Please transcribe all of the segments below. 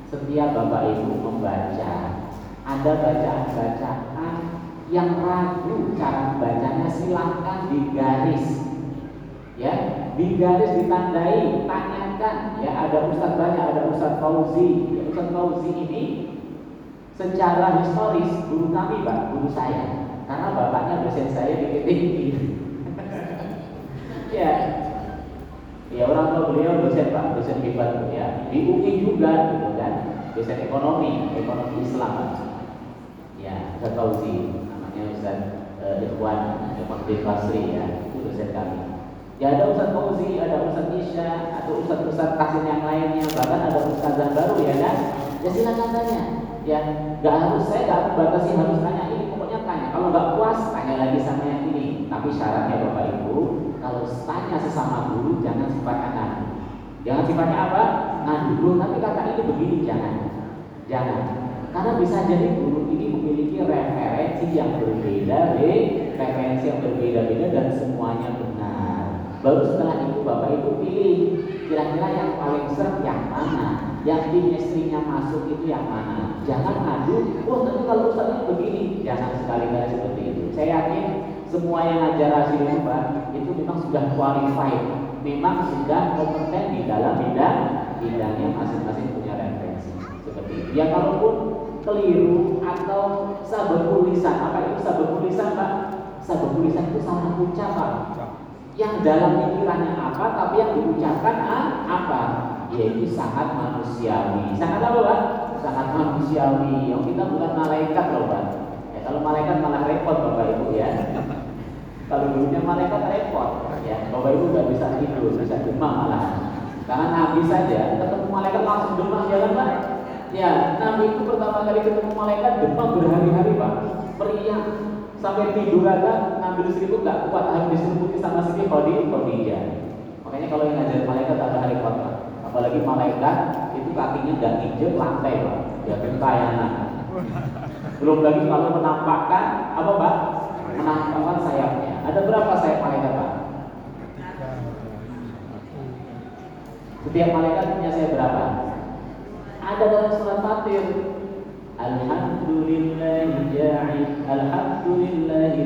setiap Bapak Ibu membaca, ada bacaan-bacaan yang ragu cara bacanya, silahkan digaris, ya, digaris, ditandai, tanyakan. Ya, ada Ustadz banyak, ada Ustadz Fauzi. Ya, Ustadz Fauzi ini secara historis guru kami, Pak, guru saya, karena bapaknya dosen saya di PTI. Ya, ya orang tua beliau dosen, Pak, dosen hebat ya, di UI juga gitu kan, dosen ekonomi Islam, Pak. Ya, Ustadz Fauzi, namanya Ustadz Ikhwan Fakir Basri, ya, itu dosen kami. Ya, ada Ustadz Fauzi, ada Ustadz Isya, atau Ustadz Kasim yang lainnya, bahkan ada Ustazah baru, ya kan? Ya silakan tanya. Ya, saya nggak batasi harus tanya ini, pokoknya tanya. Kalau nggak puas, tanya lagi sama yang ini. Tapi syaratnya Bapak Ibu, kalau tanya sesama guru jangan sifatnya ngadu. Jangan sifatnya apa? Ngadu. Tapi kata ini begini, jangan. Karena bisa jadi guru ini memiliki referensi yang berbeda, dan semuanya benar. Baru setelah itu Bapak Ibu pilih kira-kira yang paling serp yang mana, yang chemistry-nya masuk itu yang mana. Jangan ngadu, tapi kalau Ustaznya begini, jangan sekali-kali seperti itu. Saya yakin semua yang ngajar hasil itu, Pak, itu memang sudah qualified, memang sudah kompeten di dalam bidangnya masing-masing, punya referensi seperti itu. Ya, kalaupun keliru atau sabun tulisan, apa itu sabun tulisan, Pak? Sabun tulisan itu salah ucap, Pak. Yang dalam pikirannya apa, tapi yang diucapkan apa? Yaitu sangat manusiawi. Sangat apa, Pak? Sangat manusiawi. Yang kita bukan malaikat loh, Pak. Ya, kalau malaikat malah repot, Bapak Ibu, ya. Kalau gurunya malaikat repot, ya. Bapak Ibu nggak bisa tidur, bisa demam malah. Karena Nabi saja ketemu malaikat langsung demam, ya kan, Pak? Ya, Nabi itu pertama kali ketemu malaikat demam berhari-hari, Pak. Meriang. Sampai tidur aja ngambil selimut nggak kuat, harus diselimuti sama Siti Khadijah. Makanya kalau yang ngajar malaikat ada hari Pak. Apalagi malaikat itu kakinya nggak injek lantai, Pak. Ya kentayangan. Belum lagi kalau menampakkan apa, Pak? Menampakkan sayapnya. Ada berapa sayap malaikat, Pak? Setiap malaikat punya sayap berapa? Ada dalam surat Fatir. Alhamdulillahi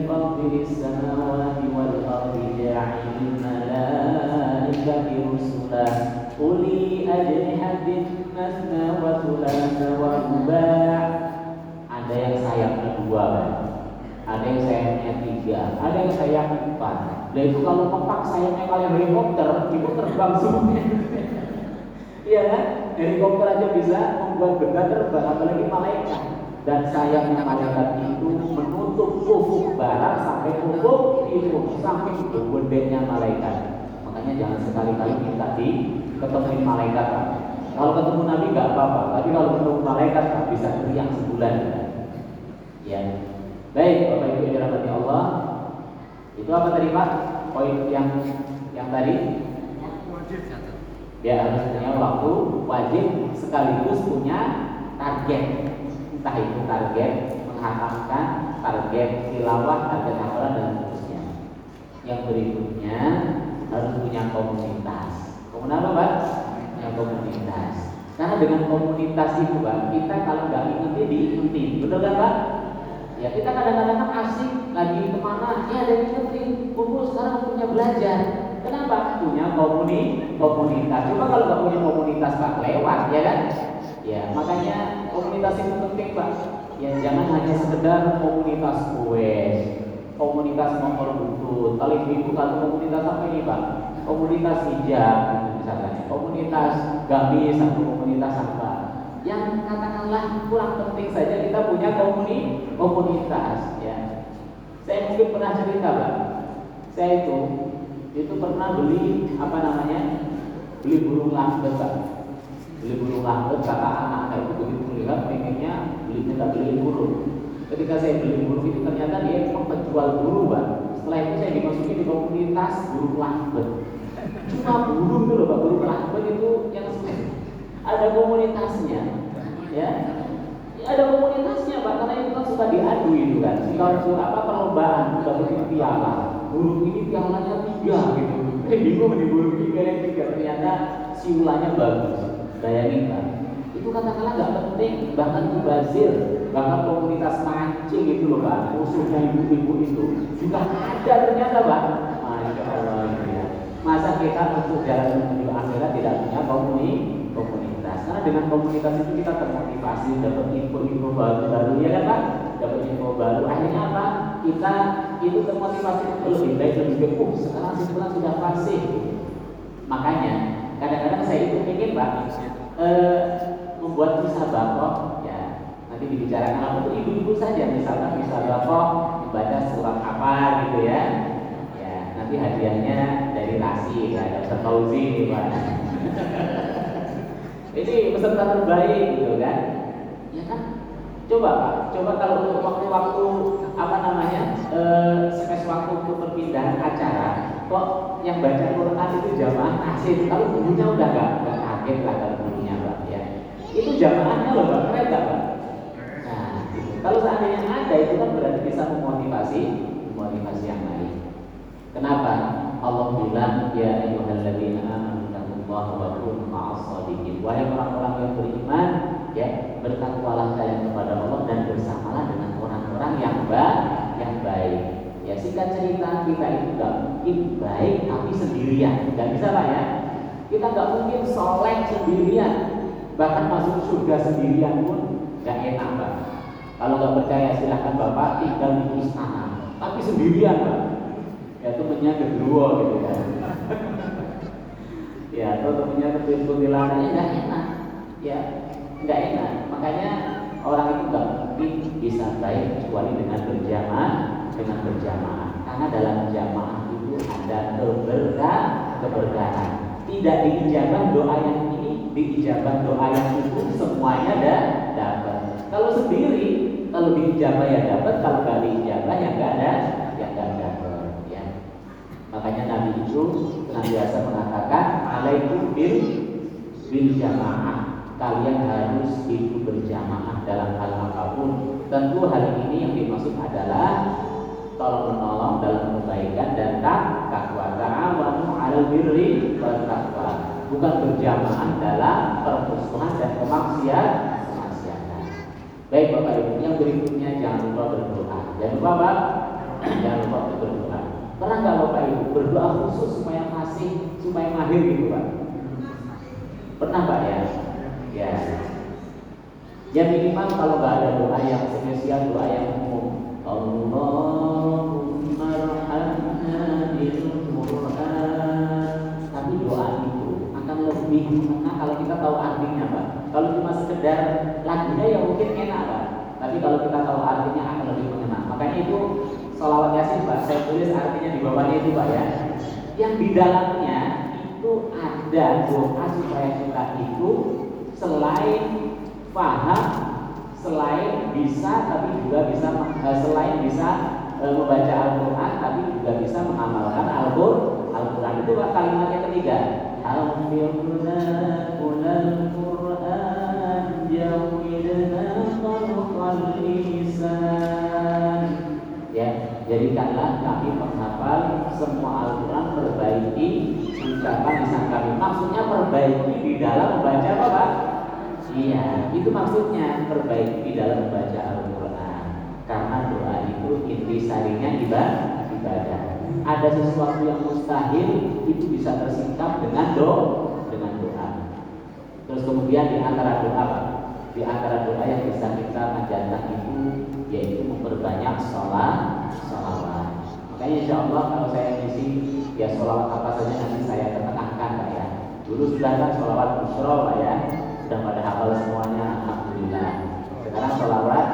fatiris samawati wal ardi ja'ilil malaikati rusulah uli ajnihatin masna wa thulatha wa ruba'. Ada yang sayapnya 2, ada yang sayapnya 3, ada yang sayapnya 4. Nah itu kalau kompak sayapnya kalian helikopter, itu terbang semuanya. Iya kan? Helikopter aja bisa membuat benda terbang, apalagi malaikat. Dan sayapnya malaikat itu menutup ufuk barat sampai ufuk timur, sampai bedenya malaikat. Makanya jangan sekali-kali minta ketemuin malaikat, Pak. Kalau ketemu Nabi nggak apa-apa, tapi kalau ketemu malaikat Pak, bisa teriak sebulan. Ya, baik Bapak Ibu yang dirahmati Allah. Itu apa tadi, Pak? Poin yang tadi? Ya, harus punya waktu, wajib sekaligus punya target. Entah itu target menghatamkan, target tilawah, target hafalan, dan seterusnya. Yang berikutnya harus punya komunitas. Komunitas apa, Pak? Punya komunitas. Karena dengan komunitas itu, Pak, kita kalau nggak ingetin diingetin, betul kan, Pak? Ya, kita kadang-kadang asik lagi kemana, ya ada ingetin, kumpul sekarang punya belajar. Kenapa? Punya komunitas. Coba kalau nggak punya komunitas, Pak, lewat, ya kan? Ya, makanya komunitas itu penting, Pak. Ya, jangan hanya sekedar komunitas kues, komunitas nomor butut. Kalau ibu kalau komunitas apa ini, Pak? Komunitas hijab, misalnya. Komunitas gamis atau komunitas apa? Yang katakanlah kurang penting saja kita punya komunitas, ya. Saya mungkin pernah cerita, Pak. Saya itu pernah beli beli burung lambat, Pak. Beli burung lambat, kata anak itu begitu melihat pengennya beli burung. Ketika saya beli burung itu ternyata dia memang penjual burung, Pak. Setelah itu saya dimasukin di komunitas burung lambat. Cuma burung dulu, Pak, burung lambat itu yang ada komunitasnya, ya. Ada komunitasnya, Pak, karena itu kan suka diadu itu kan. Suka perlombaan, suka bikin piala. Burung ini pialanya 3 gitu. Bingung nih burung ini yang 3, ternyata siulannya bagus. Bayangin, Pak. itu katakanlah nggak penting, bahkan mubazir, bahkan komunitas mancing itu loh Pak, musuhnya ibu-ibu itu juga ada ternyata Pak. Masya Allah ya. Masa kita untuk jalan menuju akhirat tidak punya komunitas? Karena dengan komunitas itu kita termotivasi, dapat info-info baru-baru ya kan Pak, dapat info baru. Akhirnya apa? Kita itu termotivasi untuk lebih baik, lebih baik. Sekarang simpulan sudah fasih. Makanya kadang-kadang saya itu ingin Pak membuat musabaqah ya, nanti dibicarakan apa untuk ibu-ibu saja, misalkan musabaqah membaca surat apa gitu ya. Ya, nanti hadiahnya dari Rasi ya, ada Ustaz Fauzi nih Pak. Ini peserta terbaik gitu kan. Ya kan? Coba Pak, coba kalau untuk waktu-waktu apa namanya? Space waktu untuk perpindahan acara, kok yang baca Quran itu jamaah asik, kalau gurunya udah enggak kaget lah kalau gurunya Pak ya. Itu jamaahnya loh Pak, keren gak Pak? Nah, gitu. Kalau seandainya ada itu kan berarti bisa memotivasi yang lain. Kenapa? Allah bilang ya ayyuhalladzina amanu taqullaha wa kunu ma'as shadiqin. Wahai orang-orang yang beriman, ya, bertakwalah kalian kepada Allah dan bersamalah dengan orang-orang yang baik. Ya, singkat cerita, kita itu gak mungkin baik tapi sendirian. Gak bisa Pak ya. Kita gak mungkin soleh sendirian. Bahkan masuk surga sendirian pun gak enak Pak. Kalau gak percaya silahkan Bapak tinggal di istana, tapi sendirian Pak. Ya temennya kedua gitu kan. Ya atau temennya kuntilanaknya gak enak. Ya gak enak. Makanya orang itu gak mungkin bisa baik kecuali dengan berjamaah. Karena dalam jamaah itu ada keberkahan. Tidak diijabah doa yang ini, diijabah doa yang itu, semuanya dapat. Kalau sendiri, kalau diijabah ya dapat, kalau nggak diijabah ya nggak dapat. Ya. Makanya Nabi itu senantiasa mengatakan, alaikum bil jamaah. Kalian harus hidup berjamaah dalam hal apapun. Tentu hal ini yang dimaksud adalah tolong menolong dalam kebaikan dan takwa. Ta'awanu 'alal birri wat taqwa. Bukan berjamaah dalam permusuhan dan kemaksiatan. Baik Bapak Ibu, yang berikutnya jangan lupa berdoa. Jangan lupa Pak, jangan lupa berdoa. Pernah nggak Bapak Ibu berdoa khusus supaya mahir gitu Pak? Pernah Pak ya? Ya. Ya minimal kalau nggak ada doa yang spesial, doa yang umum. Allahumma arhamna bil Qur'an. Tapi doa itu akan lebih mengena kalau kita tahu artinya Pak. Kalau cuma sekedar lagunya ya mungkin enak Pak. Tapi kalau kita tahu artinya akan lebih mengena. Makanya itu sholawat Yasin Pak, saya tulis artinya di bawahnya itu Pak ya. Yang di dalamnya itu ada doa supaya kita itu selain paham, selain bisa tapi juga bisa selain bisa membaca Al-Quran tapi juga bisa mengamalkan Al-Quran. Itu Pak kalimat yang ketiga. Al-Qur'an jawidna khalqal lisan. Ya, jadikanlah kami penghafal semua Al-Quran, perbaiki ucapan lisan kami. Maksudnya perbaiki di dalam membaca apa Pak? Iya, itu maksudnya perbaiki di dalam membaca Al-Quran. Karena doa itu intisarinya ibadah. Ada sesuatu yang mustahil itu bisa tersingkap dengan doa. Terus kemudian di antara doa yang bisa kita menjantah itu yaitu memperbanyak sholawat. Makanya insya Allah kalau saya ngisi ya sholawat apa saja nanti saya tekankan Pak ya. Dulu sudah kan sholawat busro Pak ya. Sudah pada hafal semuanya, alhamdulillah. Sekarang sholawat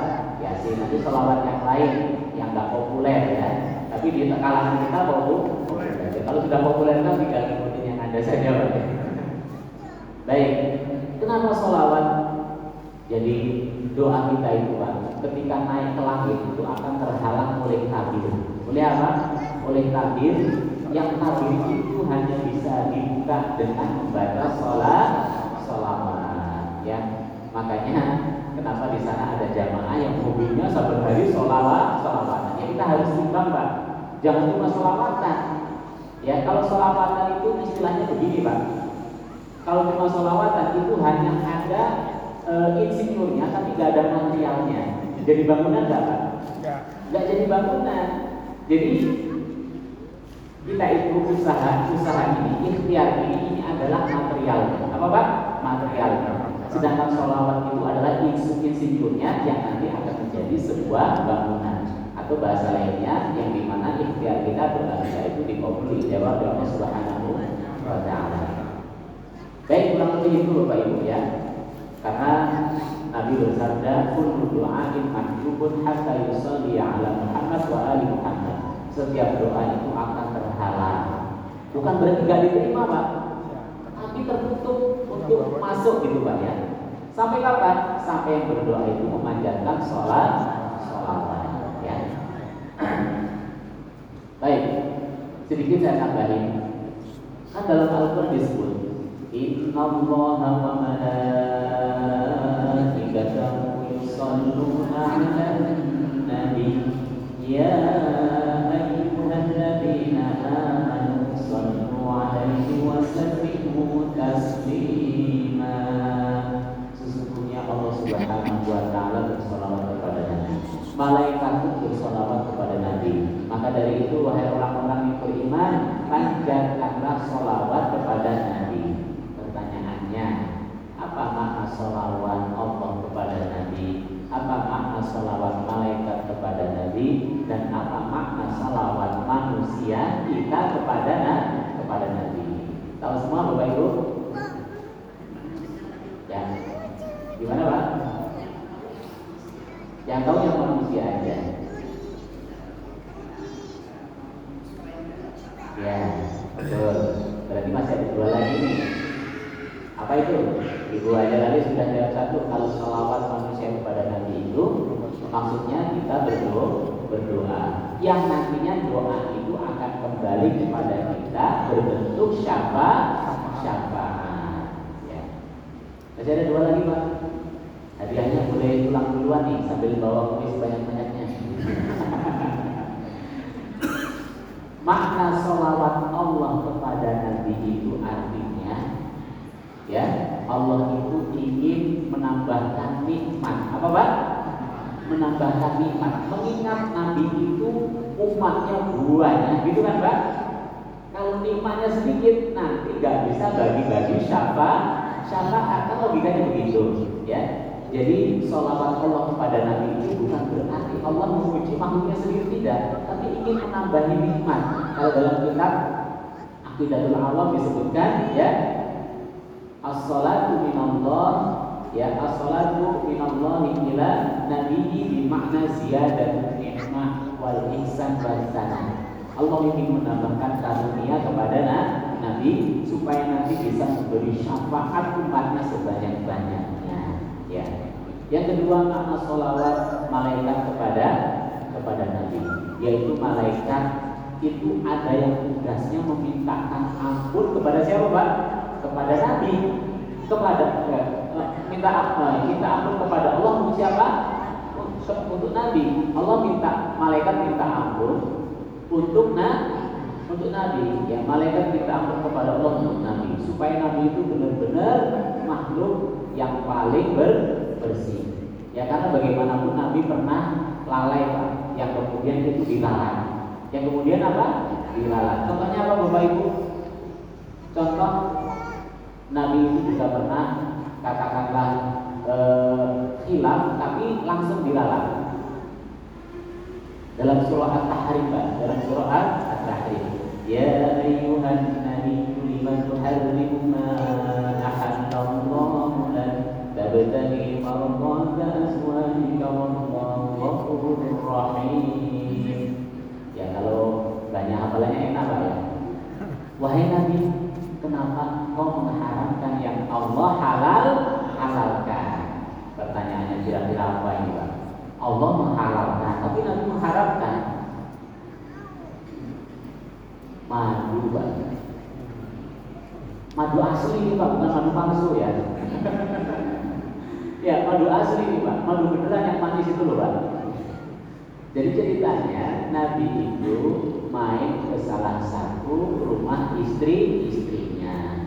Yasin, nanti sholawat yang lain yang nggak populer ya. Tapi di kalangan kita populer. Kalau sudah populer kan tinggal ikutin yang ada saja. Baik, kenapa sholawat? Jadi doa kita itu Pak, ketika naik ke langit itu akan terhalang oleh tabir. Oleh apa? Oleh tabir. Yang tabir itu hanya bisa dibuka dengan membaca sholawat. Ya, makanya kenapa di sana ada jamaah yang hobinya sabar hari sholawatan. Ya kita harus timbang Pak. Jangan cuma sholawatan. Ya kalau sholawatan itu istilahnya begini Pak. Kalau cuma sholawatan itu hanya ada insinyurnya tapi nggak ada materialnya. Jadi bangunan nggak Pak? Nggak jadi bangunan. Jadi kita itu usaha ini, ikhtiar ini adalah materialnya. Apa Pak? Materialnya. Sedangkan sholawat itu adalah insinyurnya yang nanti akan menjadi sebuah bangunan. Atau bahasa lainnya yang dimana ikhtiar kita berbangsa itu dikabuli jawab oleh Allah Subhanahu wa Ta'ala. Baik, kurang lebih itu Bapak Ibu ya. Karena Nabi bersabda, kullu du'ain mahjubun hatta yusalli ala Muhammad wa ali Muhammad. Setiap doa itu akan terhalang. Bukan berarti gak diterima Pak, tapi tertutup untuk masuk gitu Pak ya. Sampai kapan? Sampai yang berdoa itu memanjatkan sholawat ya. Baik, sedikit saya tambahin. Kan dalam Al-Quran disebut Innallaha wa malaikatahu yusholluna 'alan nabi ya ayyuhalladzina amanu shallu 'alaihi wa sallimu taslima. Sesungguhnya Allah Subhanahu wa Ta'ala bersolawat kepada Nabi, malaikat pun bersolawat kepada Nabi. Maka dari itu wahai orang-orang yang beriman, panjatkanlah solawat kepada Nabi. Pertanyaannya, apa makna solawat Allah kepada Nabi? Apa makna solawat malaikat kepada Nabi? Dan apa makna solawat manusia kita kepada Nabi? Tahu semua Bapak Ibu? Ya, gimana Pak? Yang tahu yang manusia aja. Ya, betul. Berarti masih ada dua lagi nih. Apa itu? Ibu aja tadi sudah jawab satu. Kalau sholawat manusia kepada Nabi itu maksudnya kita berdoa. Yang nantinya doa itu akan kembali kepada kita berbentuk syafaat. Ya. Masih ada dua lagi Pak. Hadiahnya boleh pulang duluan nih sambil bawa kuis banyak-banyaknya. Makna sholawat Allah kepada Nabi itu artinya, ya, Allah itu ingin menambahkan nikmat. Apa Pak? Menambahkan nikmat. Mengingat Nabi itu umatnya banyak, gitu kan Pak? Kalau nikmatnya sedikit, nanti gak bisa bagi-bagi syafaat. Kan logikanya begitu, ya. Jadi sholawat Allah kepada Nabi itu bukan berarti Allah memuji makhluknya sendiri, tidak, tapi ingin menambah nikmat. Kalau dalam kitab Aqidatul Awam disebutkan, ya, as-salatu minallah, ya, as-salatu minallahi ila nabiyyi bi makna ziyadatul ni'mah wal ihsan wal sanah. Allah ingin menambahkan karunia kepada Nabi supaya Nabi bisa memberi syafaat umatnya sebanyak-banyaknya. Ya. Yang kedua, makna sholawat malaikat kepada Nabi, yaitu malaikat itu ada yang tugasnya memintakan ampun kepada siapa Pak? Kepada Nabi. Minta ampun kepada Allah untuk siapa? Untuk Nabi. Allah malaikat minta ampun untuk Nabi. Ya, malaikat minta ampun kepada Allah untuk Nabi supaya Nabi itu benar-benar makhluk yang paling bersih. Ya, karena bagaimanapun Nabi pernah lalai Pak, yang kemudian itu dilalat. Yang kemudian apa? Dilalat. Contohnya apa Bapak Ibu? Contoh Nabi itu juga pernah katakanlah hilaf tapi langsung dilalat. Dalam surah At-Tahrim Pak, dalam surah At-Tahrim. Ya ayyuhan nabiyyu lima tuharrimu ma ahallallahu lak tabtaghi mardata azwajika wallahu ghafurur rahim. Ya, kalau banyak hafalannya enak Pak ya. Wahai Nabi, kenapa kau mengharamkan yang Allah halalkan? Pertanyaannya kira-kira apa ini Pak? Allah menghalalkan, tapi Nabi mengharamkan. Madu Pak. Madu asli ini Pak, bukan madu palsu ya. Ya, madu asli ini Pak, madu beneran yang manis itu loh Pak. Jadi ceritanya Nabi itu main ke salah satu rumah istrinya.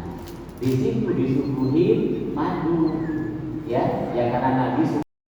Di situ disuguhi madu, ya, karena Nabi